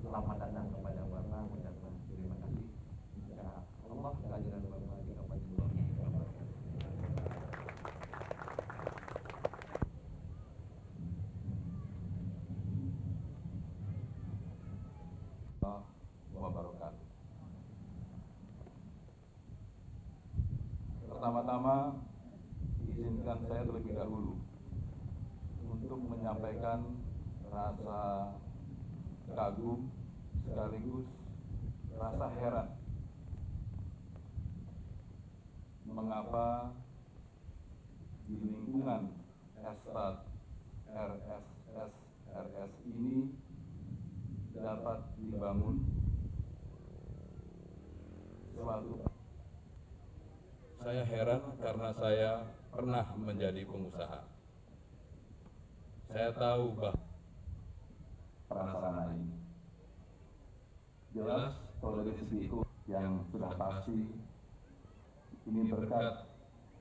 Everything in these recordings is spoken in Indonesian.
selamat datang kepada Bapak, mengucapkan terima kasih. Ya Allah, kehadiran Bapak di Kabupaten Bogor. Wabarakatuh. Pertama-tama izinkan saya terlebih dahulu untuk menyampaikan rasa kagum sekaligus rasa heran mengapa di lingkungan Estat RSS ini dapat dibangun suatu. Saya heran karena saya pernah menjadi pengusaha. Saya tahu bahwa prasarana ini jelas kalau dari segi itu yang sudah pasti ini berkat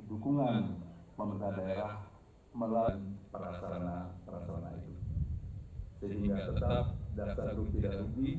dukungan pemerintah daerah melalui prasarana itu, sehingga tetap dasar rugi tidak rugi.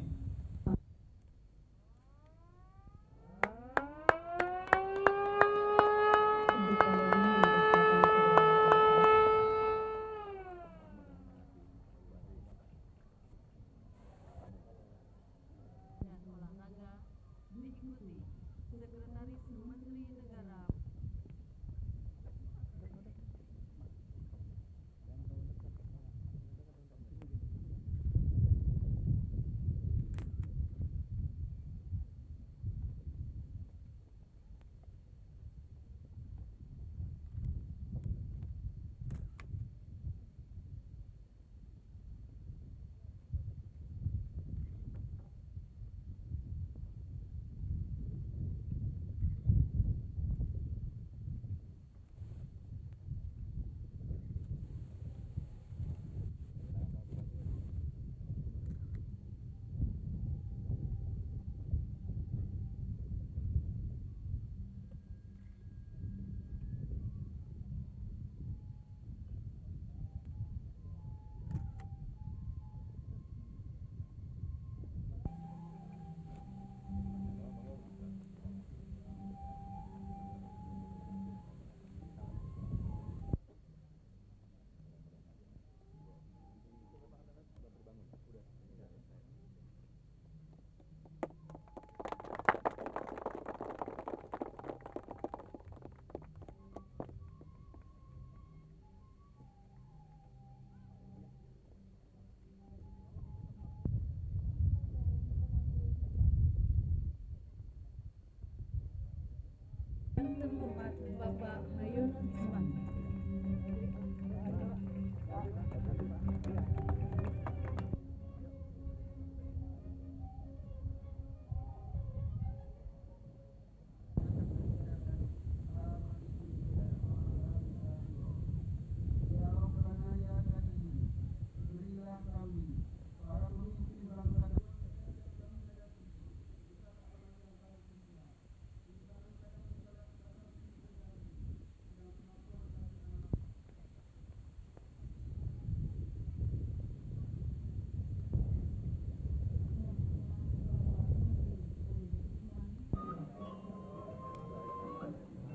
Terhormat Bapak Hayono Isman.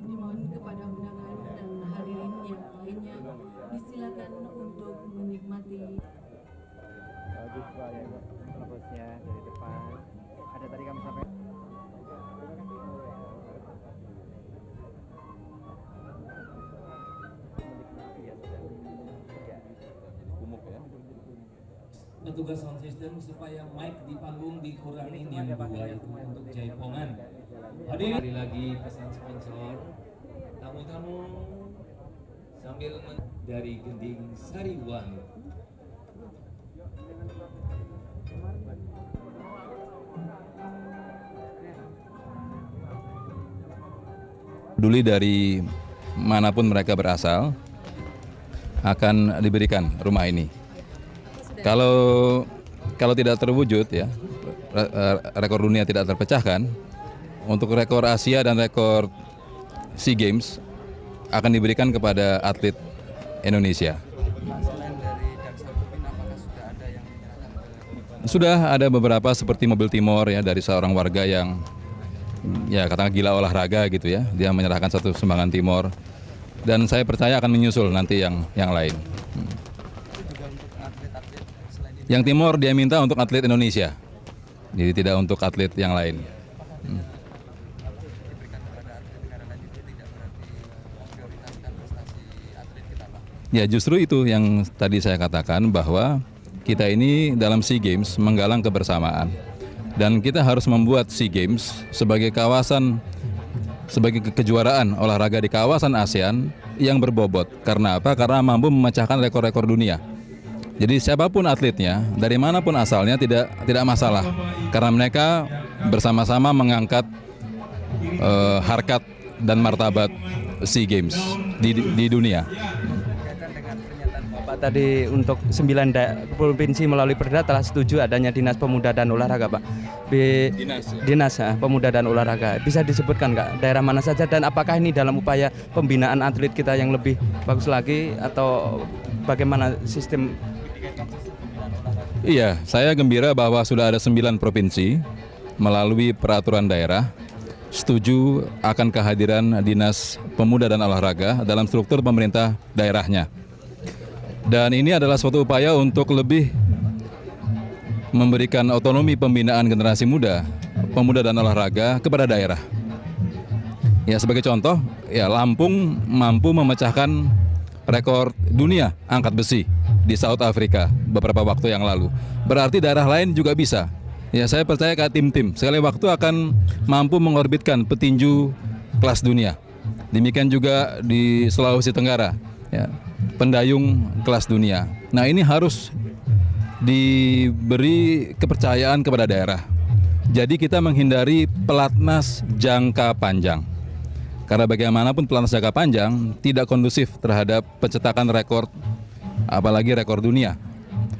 Dimohon kepada undangan dan hadirin yang lainnya disilakan untuk menikmati. Bagus Pak ya, bagusnya dari depan. Ada tadi kami sampai. Petugas sound system supaya mic di panggung dikurangin yang dua itu untuk jaipongan. Hadirin lagi pesan sponsor, tamu-tamu sambil dari Gending Sariwangi. Peduli dari manapun mereka berasal akan diberikan rumah ini. Kalau tidak terwujud ya, rekor dunia tidak terpecahkan, untuk rekor Asia dan rekor SEA Games akan diberikan kepada atlet Indonesia. Selain dari Daksa Pupin, apakah sudah ada yang menyerahkan ke Sudah ada beberapa seperti mobil Timor ya dari seorang warga yang ya katakan gila olahraga gitu ya. Dia menyerahkan satu sumbangan Timor dan saya percaya akan menyusul nanti yang lain. Yang Timor dia minta untuk atlet Indonesia. Jadi tidak untuk atlet yang lain. Ya justru itu yang tadi saya katakan bahwa kita ini dalam SEA Games menggalang kebersamaan. Dan kita harus membuat SEA Games sebagai kawasan, sebagai kejuaraan olahraga di kawasan ASEAN yang berbobot. Karena apa? Karena mampu memecahkan rekor-rekor dunia. Jadi siapapun atletnya, dari manapun asalnya tidak masalah. Karena mereka bersama-sama mengangkat harkat dan martabat SEA Games di dunia. Pak tadi untuk 9 provinsi melalui Perda telah setuju adanya Dinas Pemuda dan Olahraga, Pak. Dinas Pemuda dan Olahraga. Bisa disebutkan nggak daerah mana saja dan apakah ini dalam upaya pembinaan atlet kita yang lebih bagus lagi atau bagaimana sistem? Iya, saya gembira bahwa sudah ada 9 provinsi melalui peraturan daerah setuju akan kehadiran Dinas Pemuda dan Olahraga dalam struktur pemerintah daerahnya. Dan ini adalah suatu upaya untuk lebih memberikan otonomi pembinaan generasi muda, pemuda dan olahraga kepada daerah. Ya sebagai contoh, ya Lampung mampu memecahkan rekor dunia angkat besi di South Africa beberapa waktu yang lalu. Berarti daerah lain juga bisa. Ya saya percaya tim-tim sekali waktu akan mampu mengorbitkan petinju kelas dunia. Demikian juga di Sulawesi Tenggara. Ya, pendayung kelas dunia. Nah ini harus diberi kepercayaan kepada daerah. Jadi kita menghindari pelatnas jangka panjang. Karena bagaimanapun pelatnas jangka panjang tidak kondusif terhadap pencetakan rekor, apalagi rekor dunia.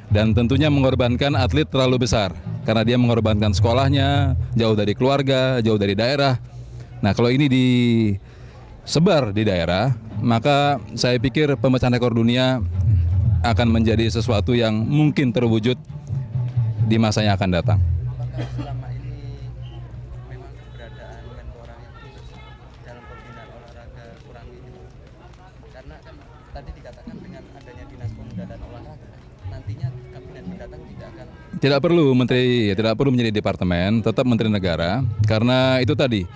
Dan tentunya mengorbankan atlet terlalu besar. Karena dia mengorbankan sekolahnya, jauh dari keluarga, jauh dari daerah. Nah kalau ini disebar di daerah, maka saya pikir pemecahan rekor dunia akan menjadi sesuatu yang mungkin terwujud di masa yang akan datang. Apakah selama ini memang keberadaan Menpora itu dalam pembinaan olahraga kurang ini? Karena kan tadi dikatakan dengan adanya Dinas Pemuda dan Olahraga, nantinya kabinet mendatang tidak perlu menjadi departemen, tetap Menteri Negara, karena itu tadi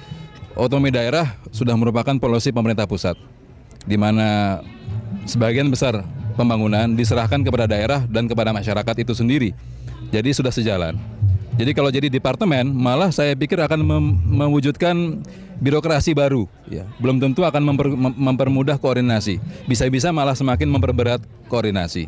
otonomi daerah sudah merupakan polisi pemerintah pusat, di mana sebagian besar pembangunan diserahkan kepada daerah dan kepada masyarakat itu sendiri. Jadi sudah sejalan. Jadi kalau jadi departemen, malah saya pikir akan mewujudkan birokrasi baru. Ya. Belum tentu akan mempermudah koordinasi. Bisa-bisa malah semakin memperberat koordinasi.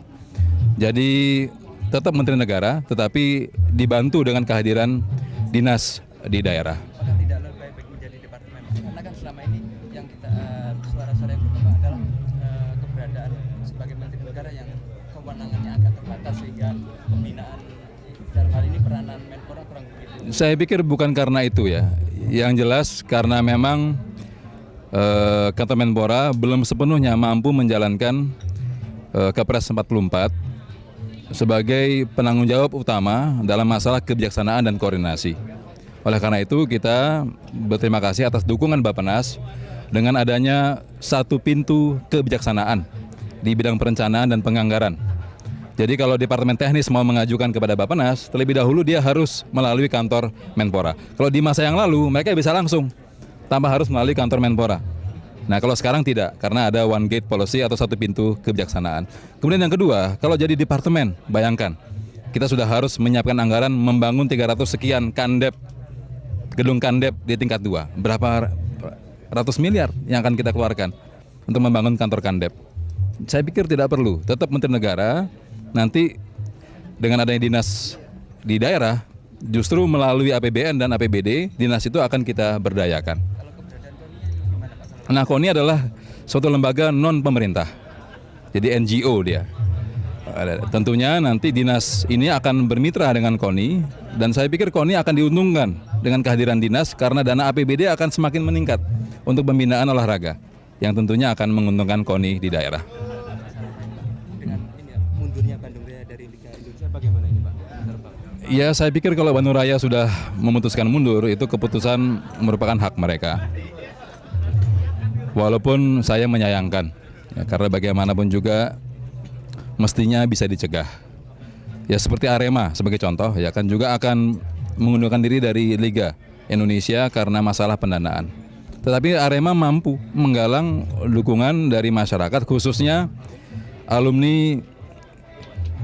Jadi tetap Menteri Negara, tetapi dibantu dengan kehadiran dinas di daerah. Apakah tidak lebih baik menjadi departemen? Karena kan selama ini yang kita suara-suara yang berkembang adalah keberadaan sebagai Menteri Negara yang kewenangannya agak terbatas sehingga pembinaan dalam hal ini peranan Menpora kurang begitu. Saya pikir bukan karena itu ya. Yang jelas karena memang kata Menpora belum sepenuhnya mampu menjalankan Kepres 44 sebagai penanggung jawab utama dalam masalah kebijaksanaan dan koordinasi. Oleh karena itu kita berterima kasih atas dukungan Bappenas dengan adanya satu pintu kebijaksanaan di bidang perencanaan dan penganggaran. Jadi kalau Departemen Teknis mau mengajukan kepada Bappenas, terlebih dahulu dia harus melalui kantor Menpora. Kalau di masa yang lalu mereka bisa langsung tanpa harus melalui kantor Menpora. Nah kalau sekarang tidak, karena ada one gate policy atau satu pintu kebijaksanaan. Kemudian yang kedua, kalau jadi departemen, bayangkan, kita sudah harus menyiapkan anggaran membangun 300 sekian kandep, gedung kandep di tingkat 2. Berapa ratus miliar yang akan kita keluarkan untuk membangun kantor kandep. Saya pikir tidak perlu, tetap Menteri Negara, nanti dengan adanya dinas di daerah, justru melalui APBN dan APBD, dinas itu akan kita berdayakan. Nah, KONI adalah suatu lembaga non-pemerintah, jadi NGO dia. Tentunya nanti dinas ini akan bermitra dengan KONI, dan saya pikir KONI akan diuntungkan dengan kehadiran dinas karena dana APBD akan semakin meningkat untuk pembinaan olahraga, yang tentunya akan menguntungkan KONI di daerah. Dengan ini ya, mundurnya Bandung Raya dari Liga Indonesia bagaimana ini Pak? Ya saya pikir kalau Bandung Raya sudah memutuskan mundur itu keputusan merupakan hak mereka. Walaupun saya menyayangkan, ya, karena bagaimanapun juga mestinya bisa dicegah. Ya seperti Arema sebagai contoh, ya kan juga akan mengundurkan diri dari Liga Indonesia karena masalah pendanaan. Tetapi Arema mampu menggalang dukungan dari masyarakat, khususnya alumni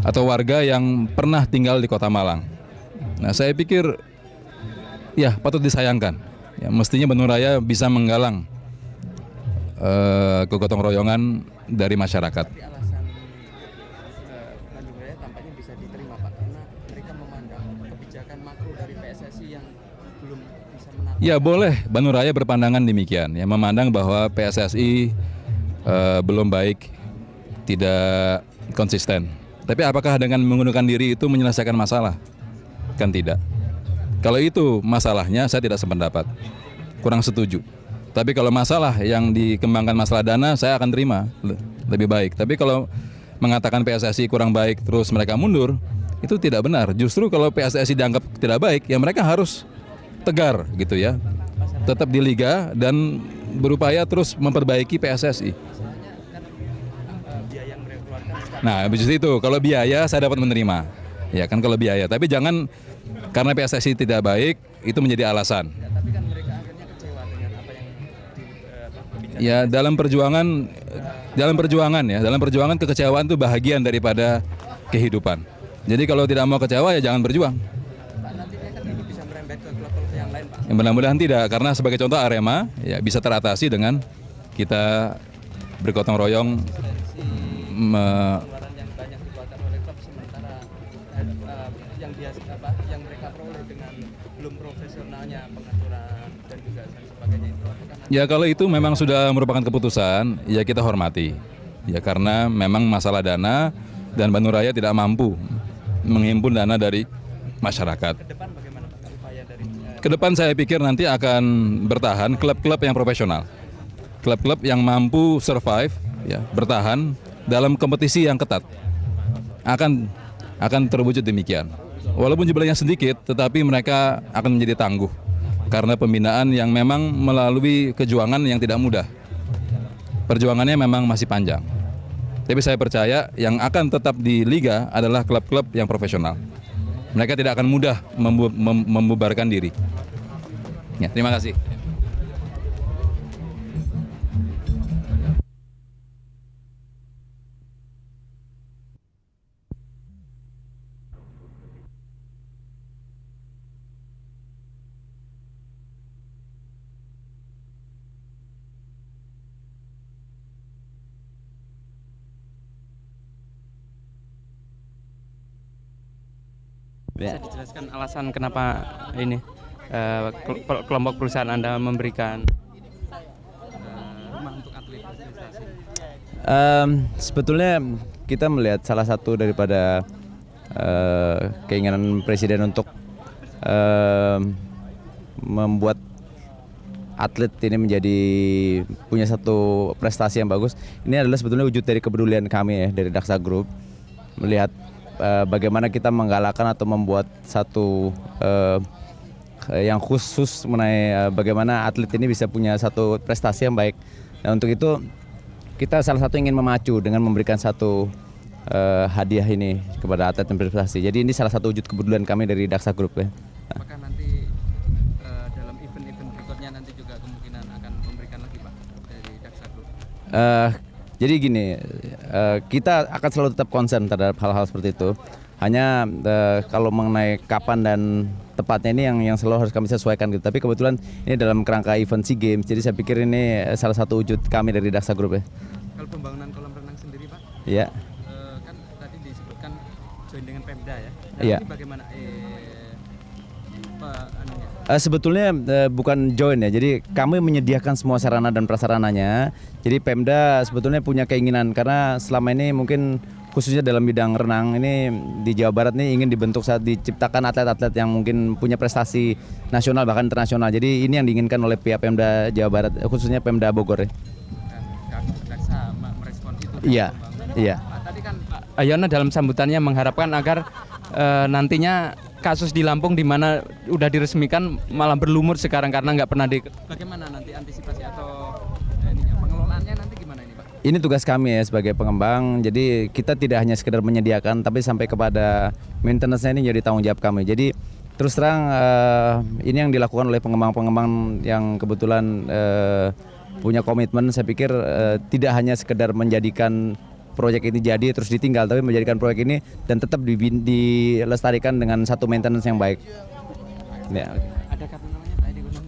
atau warga yang pernah tinggal di Kota Malang. Nah saya pikir ya patut disayangkan. Ya, mestinya Bandung Raya bisa menggalang kegotong royongan dari masyarakat. Tapi alasan Bandung Raya tampaknya bisa diterima Pak karena mereka memandang kebijakan makro dari PSSI yang belum bisa menata. Ya boleh Bandung Raya berpandangan demikian, ya memandang bahwa PSSI belum baik, tidak konsisten. Tapi apakah dengan mengundurkan diri itu menyelesaikan masalah? Kan tidak. Kalau itu masalahnya saya tidak sependapat, kurang setuju. Tapi kalau masalah yang dikembangkan masalah dana, saya akan terima lebih baik. Tapi kalau mengatakan PSSI kurang baik terus mereka mundur, itu tidak benar. Justru kalau PSSI dianggap tidak baik, ya mereka harus tegar gitu ya. Tetap di liga dan berupaya terus memperbaiki PSSI. Nah, habis itu kalau biaya saya dapat menerima. Ya kan kalau biaya, tapi jangan karena PSSI tidak baik itu menjadi alasan. Tapi kan mereka akhirnya kecewa dengan apa yang Ya dalam perjuangan kekecewaan itu bahagian daripada kehidupan. Jadi kalau tidak mau kecewa ya jangan berjuang. Pak nantinya kan ini bisa merembet ke klub-klub yang lain Pak. Yang mudah-mudahan tidak, karena sebagai contoh Arema ya bisa teratasi dengan kita bergotong royong Pengeluaran yang banyak dikeluarkan oleh klub sementara yang mereka peroleh dengan belum profesionalnya pengaturan dan juga sebagainya itu apakah Ya kalau itu memang sudah merupakan keputusan, ya kita hormati. Ya karena memang masalah dana dan Bandung Raya tidak mampu menghimpun dana dari masyarakat. ke depan bagaimana Pak upaya dari Kedepan saya pikir nanti akan bertahan klub-klub yang profesional, klub-klub yang mampu survive, ya bertahan dalam kompetisi yang ketat. Akan terwujud demikian. Walaupun jumlahnya sedikit, tetapi mereka akan menjadi tangguh karena pembinaan yang memang melalui kejuangan yang tidak mudah. Perjuangannya memang masih panjang. Tapi saya percaya yang akan tetap di liga adalah klub-klub yang profesional. Mereka tidak akan mudah membubarkan diri. Ya, terima kasih. bisa dijelaskan alasan kenapa ini kelompok perusahaan Anda memberikan rumah untuk atlet prestasi? Sebetulnya kita melihat salah satu daripada keinginan Presiden untuk membuat atlet ini menjadi punya satu prestasi yang bagus. Ini adalah sebetulnya wujud dari kepedulian kami ya dari Daksa Group melihat bagaimana kita menggalakkan atau membuat satu yang khusus mengenai bagaimana atlet ini bisa punya satu prestasi yang baik. Nah untuk itu kita salah satu ingin memacu dengan memberikan satu hadiah ini kepada atlet yang berprestasi. Jadi ini salah satu wujud kepedulian kami dari Daksa Group ya. Apakah nanti dalam event-event berikutnya nanti juga kemungkinan akan memberikan lagi Pak dari Daksa Group? Jadi gini, kita akan selalu tetap concern terhadap hal-hal seperti itu. Hanya kalau mengenai kapan dan tepatnya ini yang selalu harus kami sesuaikan gitu. Tapi kebetulan ini dalam kerangka event SEA Games, jadi saya pikir ini salah satu wujud kami dari Daksa Group ya. Kalau pembangunan kolam renang sendiri Pak, Iya. kan tadi disebutkan join dengan Pemda ya. Nah, Iya. ini bagaimana anunya? Sebetulnya bukan join ya, jadi kami menyediakan semua sarana dan prasarananya. Jadi Pemda sebetulnya punya keinginan karena selama ini mungkin khususnya dalam bidang renang ini di Jawa Barat ini ingin dibentuk saat diciptakan atlet-atlet yang mungkin punya prestasi nasional bahkan internasional. Jadi ini yang diinginkan oleh pihak Pemda Jawa Barat khususnya Pemda Bogor ya. Daksa merespons itu. Iya, iya. Pak, tadi kan Pak Hayono dalam sambutannya mengharapkan agar nantinya kasus di Lampung di mana udah diresmikan malah berlumur sekarang karena nggak pernah Bagaimana nanti antisipasi atau pengelolaannya nanti gimana ini Pak? Ini tugas kami ya sebagai pengembang. Jadi kita tidak hanya sekedar menyediakan, tapi sampai kepada maintenance-nya ini jadi tanggung jawab kami. Jadi terus terang ini yang dilakukan oleh pengembang-pengembang yang kebetulan punya komitmen. Saya pikir tidak hanya sekedar menjadikan proyek ini jadi terus ditinggal, tapi menjadikan proyek ini dan tetap dilestarikan dengan satu maintenance yang baik. Ya. Ada kartu namanya Pak Edi Gunung?